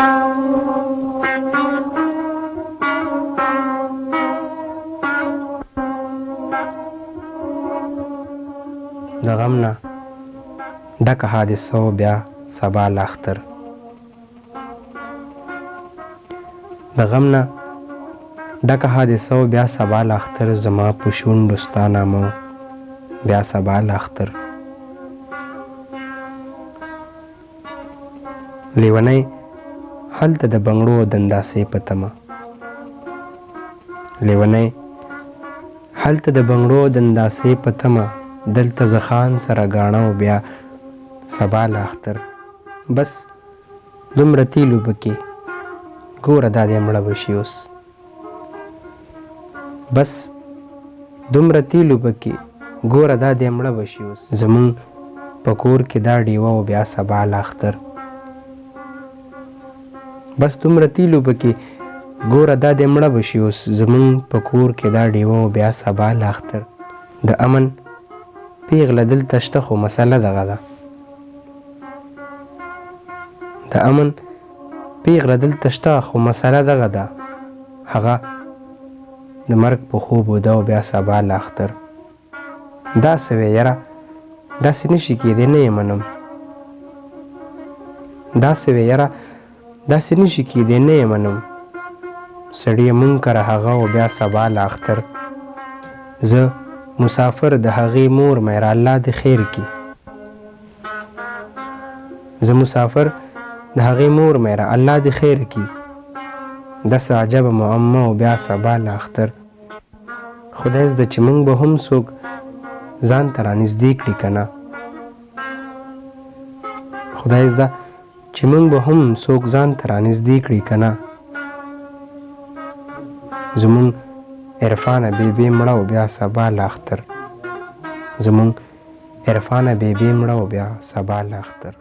د غم نه ډکه حادثه و بیا سبا لا اختر. د غم نه ډکه حادثه و بیا سبا لا اختر. زما په شونډو ستا نامه بیا سبا لا اختر. لیونی هلته د بنګړو د انداسې په تمه. لیونی هلته د بنګړو د انداسې په تمه. دلته زه خان سره ګاڼه و بیا سبا لا اختر. بس دومره تیلو پکې ګوره دا دې مړه به شي اوس. بس دومره تیلو پکې ګوره دا دې مړه به شي اوس. زمونږ په کور کې دا ډیوه و بیا سبا لا اختر. بس دومره تیلو پکې ګوره دا دې مړه به شي اوس. زمونږ په کور کې دا ډیوه و بیا سبا لا اختر. د امن پیغله دلته شته خو مسله دغه ده. د امن پیغله دلته شته خو مسله دغه ده. هغه د مرګ په خوب وده و بیا سبا لا اختر. داسې وې یاره داسې نشي کېدی نه یې منم. داسې وې یاره داسې نشي کېدی نه یې منم. سړیه مونږ کره هغه و بیا سبا لا اختر. زه مسافر د هغې مور میره الله دې خیر کړي. زه مسافر د هغې مور میره الله دې خیر کړي. داسې عجبه معما و بیا سبا لا اختر. خدای زده چې موږ به هم څوک ځان ته رانږدې کړي که نه. خدای زده چې موږ به هم څوک ځان ته رانږدې کړي که نه. زمونږ عرفانه بیبي مړه و بیا سبا لا اختر. زمونږ عرفانه بیبي مړه و بیا سبا لا اختر.